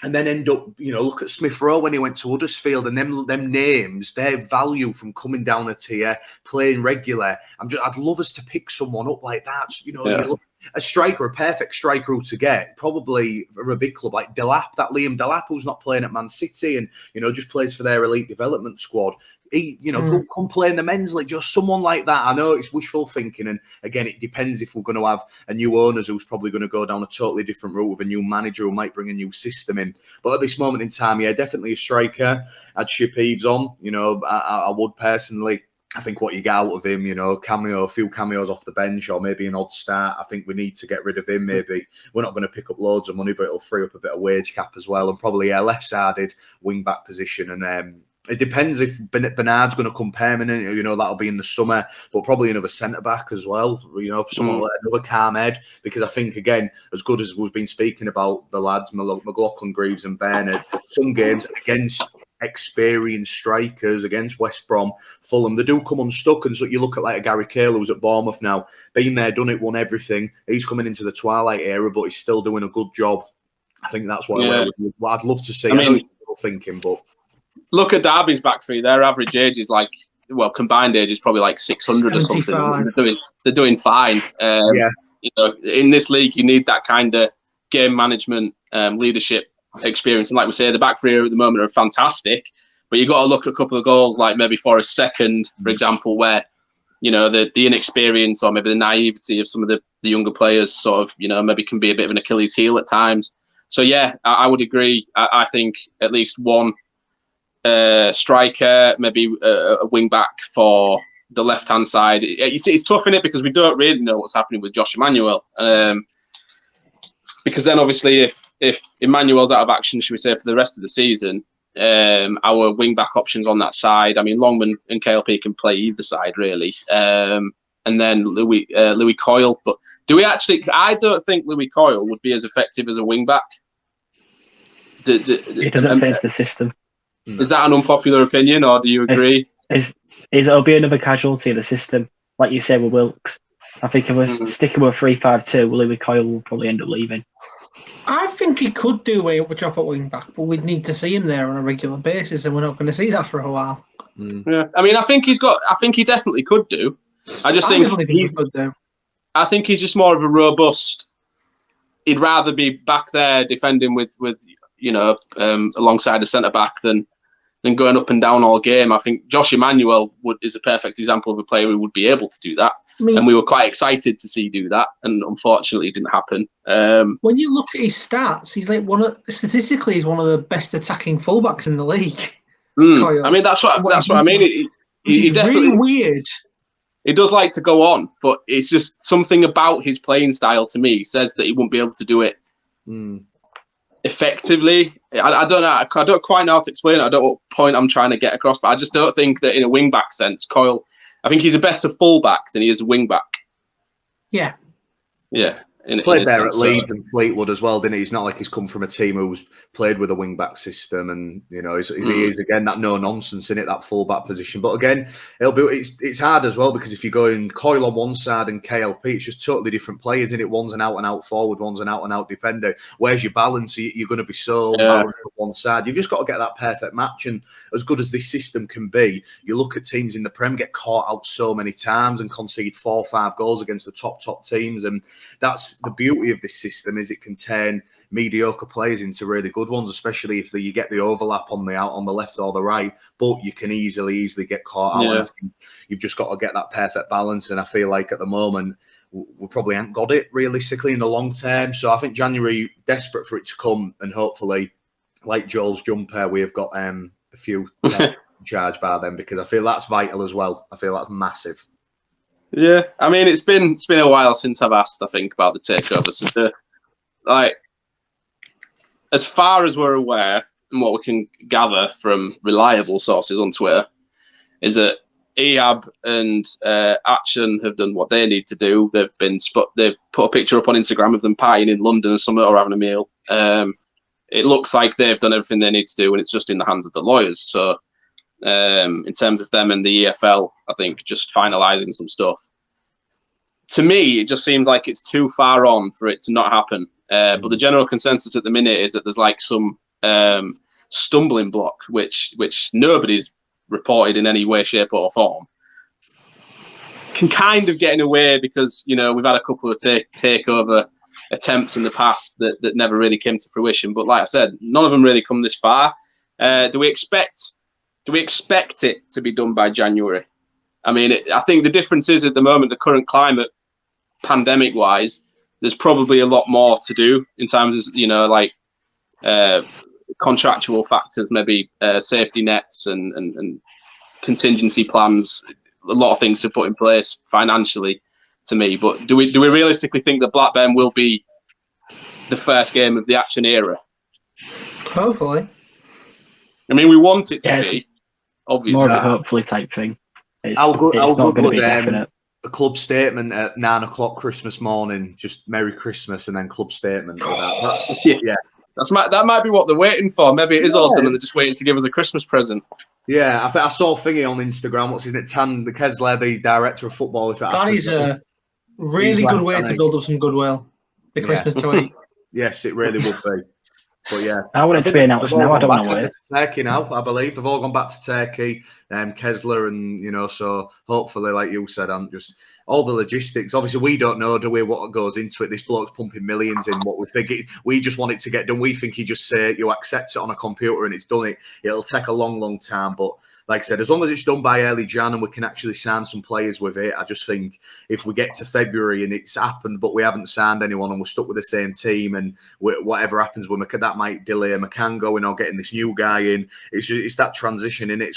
S3: and then end up, you know, look at Smith Rowe when he went to Huddersfield, and them names, their value from coming down a tier, playing regular. I'd love us to pick someone up like that. You know, you look, a striker, a perfect striker to get, probably for a big club like Delap, that Liam Delap, who's not playing at Man City and, you know, just plays for their elite development squad. He, you know, come play in the men's league, just someone like that. I know it's wishful thinking, and again, it depends if we're going to have a new owner who's probably going to go down a totally different route with a new manager who might bring a new system in. But at this moment in time, yeah, definitely a striker. I'd ship Eaves on. You know, I would personally. I think what you get out of him, a few cameos off the bench or maybe an odd start. I think we need to get rid of him. Maybe we're not going to pick up loads of money, but it'll free up a bit of wage cap as well. And probably left-sided wing-back position. And it depends if Bernard's going to come permanent. That'll be in the summer, but probably another centre-back as well. Someone like another calm head. Because I think, again, as good as we've been speaking about the lads, McLaughlin, Greaves and Bernard, some games against experienced strikers against West Brom, Fulham, they do come unstuck. And so you look at like a Gary Cahill who's at Bournemouth now, been there, done it, won everything. He's coming into the twilight era, but he's still doing a good job. I think that's what I'd love to see. I know you're thinking, but
S1: look at Derby's back three. Their average age is combined age is probably like 600 or something. They're doing fine. In this league, you need that kind of game management, leadership experience. And like we say, the back three at the moment are fantastic, but you've got to look at a couple of goals, like maybe Forest second, for example, where the inexperience or maybe the naivety of some of the younger players sort of maybe can be a bit of an Achilles heel at times. So I would agree. I think at least one striker, maybe a wing back for the left hand side. You see, it's tough in it because we don't really know what's happening with Josh Emmanuel. Because then obviously if Emmanuel's out of action, should we say, for the rest of the season, our wing-back options on that side, I mean, Longman and KLP can play either side, really. And then Louis Coyle. But I don't think Louis Coyle would be as effective as a wing-back.
S2: He doesn't face the system.
S1: Is that an unpopular opinion, or do you agree?
S2: It'll be another casualty of the system, like you said with Wilkes. I think if we're sticking with 3-5-2, Louis Coyle will probably end up leaving.
S4: I think he could do a job at wing back, but we'd need to see him there on a regular basis, and we're not going to see that for a while.
S1: Yeah, I mean, I think he definitely could do. I think he could do. I think he's just more of a robust. He'd rather be back there defending with alongside a centre back than going up and down all game. I think Josh Emmanuel is a perfect example of a player who would be able to do that. And we were quite excited to see do that, and unfortunately it didn't happen.
S4: When you look at his stats, he's like statistically he's one of the best attacking fullbacks in the league.
S1: I mean, that's what I mean. He definitely,
S4: really weird.
S1: He does like to go on, but it's just something about his playing style to me says that he won't be able to do it effectively. I don't know. I don't quite know how to explain it. I don't know what point I'm trying to get across, but I just don't think that in a wing back sense, Coyle. I think he's a better fullback than he is a wing back.
S4: Yeah.
S1: Yeah.
S3: Played there at Leeds and Fleetwood as well, didn't he? It's not like he's come from a team who's played with a wing-back system, and he is again that no nonsense in it, that full-back position. But again, it's hard as well because if you're going Coyle on one side and KLP, it's just totally different players in it. One's an out-and-out forward, one's an out-and-out defender. Where's your balance? You're going to be so balanced on one side. You've just got to get that perfect match. And as good as this system can be, you look at teams in the Prem get caught out so many times and concede 4 or 5 goals against the top teams, and that's the beauty of this system is it can turn mediocre players into really good ones, especially if you get the overlap on the left or the right. But you can easily get caught out. And I think you've just got to get that perfect balance. And I feel like at the moment we probably haven't got it realistically in the long term. So I think January, desperate for it to come, and hopefully, like Joel's jumper, we've got a few charge by them, because I feel that's vital as well. I feel that's massive.
S1: Yeah, I mean, it's been a while since I've asked, I think, about the takeover. So, as far as we're aware, and what we can gather from reliable sources on Twitter, is that THAB and Action have done what they need to do. They've put a picture up on Instagram of them partying in London or something, or having a meal. It looks like they've done everything they need to do, and it's just in the hands of the lawyers. So, in terms of them and the EFL, I think just finalising some stuff. To me, it just seems like it's too far on for it to not happen. But the general consensus at the minute is that there's like some stumbling block, which nobody's reported in any way, shape or form. Can kind of get in a way because, we've had a couple of takeover attempts in the past that never really came to fruition. But like I said, none of them really come this far. Do we expect it to be done by January? I mean, I think the difference is at the moment, the current climate, pandemic-wise, there's probably a lot more to do in terms of, contractual factors, maybe safety nets and contingency plans. lot of things to put in place financially to me. But do we realistically think that Blackburn will be the first game of the Action era?
S4: Hopefully.
S1: I mean, we want it to be, obviously.
S2: More of a hopefully type thing. It's
S3: I'll
S2: not going to be definite.
S3: A club statement at 9 o'clock Christmas morning, just Merry Christmas, and then club statement. Yeah.
S1: That might be what they're waiting for. Maybe it is all done and they're just waiting to give us a Christmas present.
S3: Yeah, I saw Thingy on Instagram. What's his name? Tan the Kesler, the director of football. That is
S4: a really good way to build up some goodwill. The Christmas tweet.
S3: Yes, it really would be. But yeah,
S2: I want it to be announced now. I don't want to wait.
S3: Turkey now, I believe they've all gone back to Turkey. Kesler, and so hopefully, like you said, just all the logistics. Obviously, we don't know, do we, what goes into it? This bloke's pumping millions in what we think. We just want it to get done. We think he just say you accept it on a computer and it's done. It'll take a long, long time, but. Like I said, as long as it's done by early Jan and we can actually sign some players with it, I just think if we get to February and it's happened, but we haven't signed anyone and we're stuck with the same team and whatever happens with that might delay McCann going or getting this new guy in. It's that transition in it.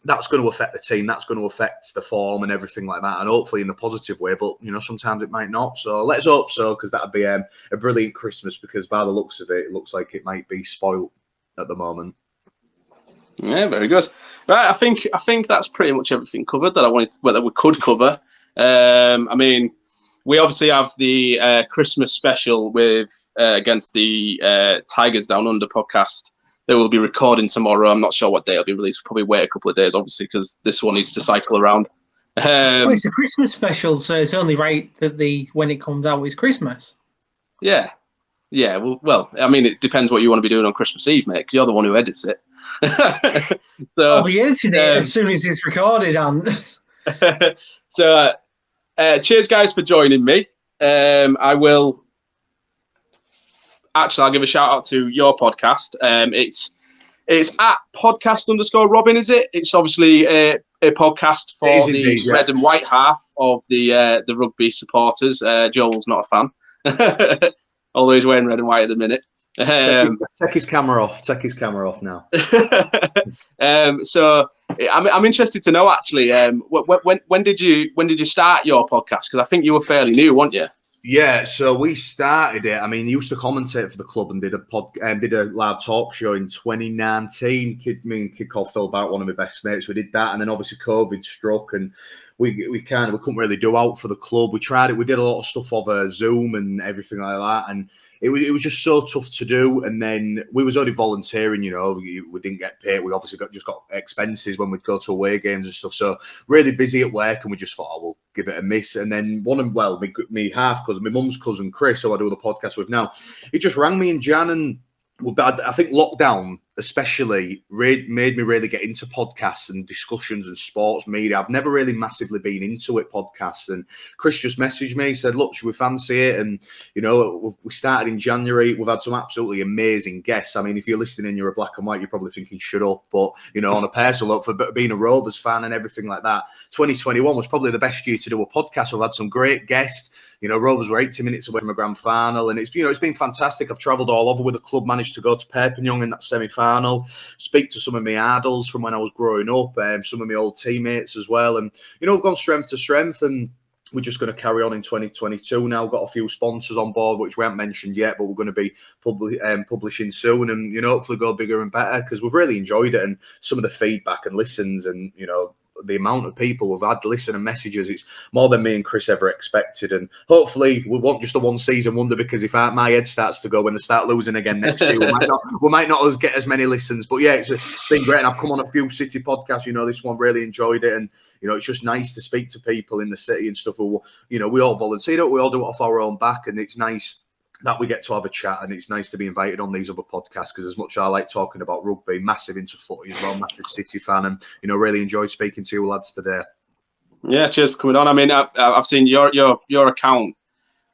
S3: That's going to affect the team. That's going to affect the form and everything like that. And hopefully in a positive way, but sometimes it might not. So let's hope so, because that'd be a brilliant Christmas, because by the looks of it, it looks like it might be spoiled at the moment.
S1: Yeah, very good. Right, I think that's pretty much everything covered that we could cover. I mean, we obviously have the Christmas special with against the Tigers Down Under podcast that we'll be recording tomorrow. I'm not sure what day it'll be released. We'll probably wait a couple of days, obviously, because this one needs to cycle around.
S4: Well, it's a Christmas special, so it's only right that when it comes out is Christmas.
S1: Yeah. Well, I mean, it depends what you want to be doing on Christmas Eve, mate. 'Cause you're the one who edits it. So,
S4: I'll be editing it as soon as it's recorded, and
S1: so cheers guys for joining me. I'll give a shout out to your podcast. It's at podcast_Robin, is it? It's obviously a podcast for the red and white half of the rugby supporters. Joel's not a fan, although he's wearing red and white at the minute.
S3: Take his camera off. Take his camera off now.
S1: So I'm interested to know actually. When did you start your podcast? Because I think you were fairly new, weren't you?
S3: Yeah, so we started it. I mean, he used to commentate for the club and did a live talk show in 2019. Me and Kid called Phil Barrett, one of my best mates. We did that, and then obviously COVID struck, and we couldn't really do out for the club. We tried it. We did a lot of stuff over Zoom and everything like that, and it was just so tough to do. And then we was only volunteering, we didn't get paid. We obviously got expenses when we'd go to away games and stuff. So really busy at work, and we just thought, we'll give it a miss. And then me half cousin, my mum's cousin Chris, who I do the podcast with now, he just rang me in Jan, and I think lockdown especially made me really get into podcasts and discussions and sports media. I've never really massively been into it, podcasts. And Chris just messaged me, said, look, should we fancy it? And, we started in January. We've had some absolutely amazing guests. I mean, if you're listening and you're a black and white, you're probably thinking, shut up. But, on a personal note, for being a Rovers fan and everything like that, 2021 was probably the best year to do a podcast. We've had some great guests. Rovers were 80 minutes away from a grand final, and it's been fantastic. I've travelled all over with the club, managed to go to Perpignan in that semi-final, speak to some of my idols from when I was growing up, some of my old teammates as well, and we've gone strength to strength, and we're just going to carry on in 2022 now. Got a few sponsors on board, which we haven't mentioned yet, but we're going to be publishing soon, and hopefully go bigger and better, because we've really enjoyed it, and some of the feedback and listens, and the amount of people we've had listen and messages, it's more than me and Chris ever expected. And hopefully we won't just a one season wonder, because if my head starts to go when they start losing again next year, we might not get as many listens. But yeah, it's been great. And I've come on a few city podcasts, this one, really enjoyed it. And, it's just nice to speak to people in the city and stuff who, we all volunteer, we all do it off our own back. And it's nice that we get to have a chat, and it's nice to be invited on these other podcasts, because as much as I like talking about rugby, massive into footy as well, massive City fan, and really enjoyed speaking to you lads today.
S1: Yeah, cheers for coming on. I mean, I've seen your account.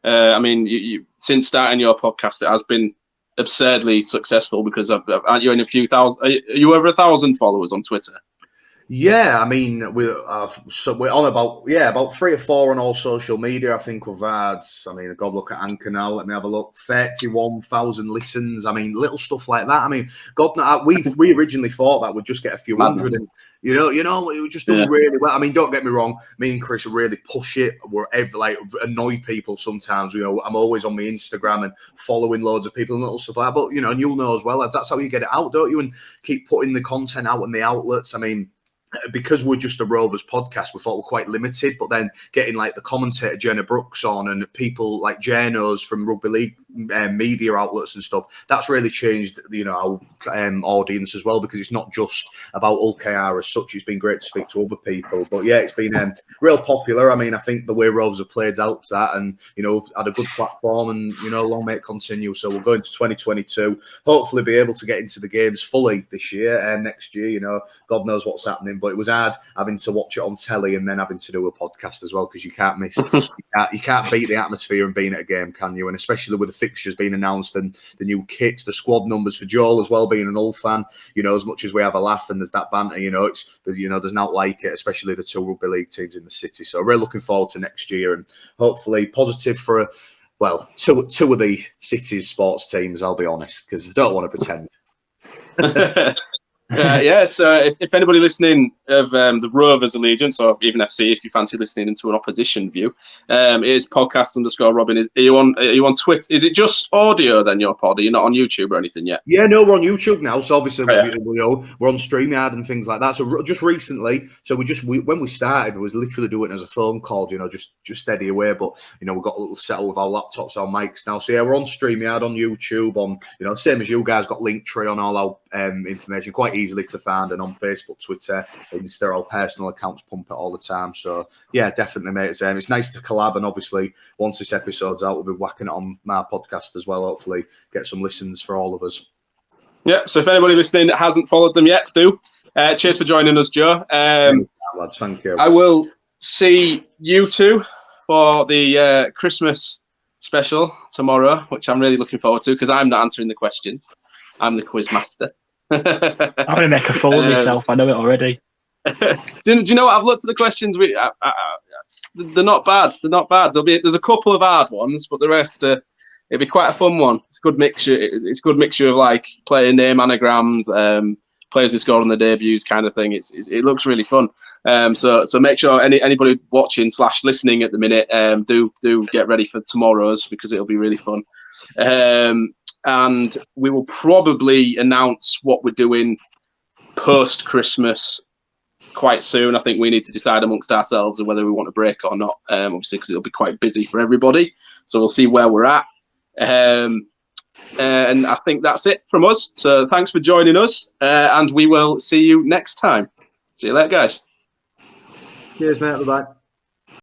S1: I mean, you since starting your podcast, it has been absurdly successful, because aren't you in a few thousand? Are you over 1,000 followers on Twitter?
S3: Yeah, I mean, we're on about 3 or 4 on all social media. I think we've had, I mean, God, look at Anchor now. Let me have a look. 31,000 listens. I mean, little stuff like that. I mean, God, we originally thought that we'd just get a few hundred, and we just done really well. I mean, don't get me wrong. Me and Chris really push it. We're annoy people sometimes. I'm always on my Instagram and following loads of people and little stuff like that. But and you'll know as well. That's how you get it out, don't you? And keep putting the content out in the outlets. I mean, because we're just a Rovers podcast, we thought we're quite limited, but then getting like the commentator Jenna Brooks on and people like Janos from rugby league media outlets and stuff, that's really changed our audience as well, because it's not just about UlKR as such. It's been great to speak to other people, but yeah, it's been real popular. I mean, I think the way Rovers have played helps that, and had a good platform, and long may it continue. So we'll go into 2022, hopefully be able to get into the games fully this year and next year. God knows what's happening, but it was hard having to watch it on telly and then having to do a podcast as well, because you can't miss you can't beat the atmosphere and being at a game, can you? And especially with the fixtures being announced and the new kits, the squad numbers for Joel as well, being an Hull fan, as much as we have a laugh and there's that banter, there's not like it, especially the 2 rugby league teams in the city. So we're looking forward to next year, and hopefully positive for two of the city's sports teams, I'll be honest, because I don't want to pretend.
S1: So if anybody listening of the Rovers allegiance, or even FC, if you fancy listening into an opposition view, it is podcast_Robin. Are you on Twitter? Is it just audio then, your pod? Are you not on YouTube or anything yet?
S3: Yeah, no, we're on YouTube now. So obviously we're on StreamYard and things like that. So just recently, when we started, we was literally doing it as a phone call, just steady away. But we've got a little settle with our laptops, our mics now. So yeah, we're on StreamYard, on YouTube, on same as you guys, got Linktree on all our information, quite easily to find, and on Facebook, Twitter, Insta, our personal accounts pump it all the time. So yeah, definitely, mate. It's nice to collab, and obviously once this episode's out, we'll be whacking it on my podcast as well. Hopefully get some listens for all of us.
S1: Yeah, so if anybody listening that hasn't followed them yet, do. Cheers for joining us, Joe.
S3: Lads, thank you.
S1: I will see you two for the Christmas special tomorrow, which I'm really looking forward to, because I'm not answering the questions. I'm the quiz master.
S2: I'm going to make a fool of myself. I know it already.
S1: Do you know what? I've looked at the questions. They're not bad. They're not bad. There's a couple of hard ones, but the rest, it'll be quite a fun one. It's a good mixture. It's a good mixture of like player name anagrams, players who scored on their debuts, kind of thing. It looks really fun. So make sure anybody watching / listening at the minute, do get ready for tomorrow's, because it'll be really fun. And we will probably announce what we're doing post Christmas quite soon. I think we need to decide amongst ourselves whether we want to break or not, obviously, because it'll be quite busy for everybody. So we'll see where we're at. And I think that's it from us. So thanks for joining us, and we will see you next time. See you later, guys.
S3: Cheers, mate. Bye-bye.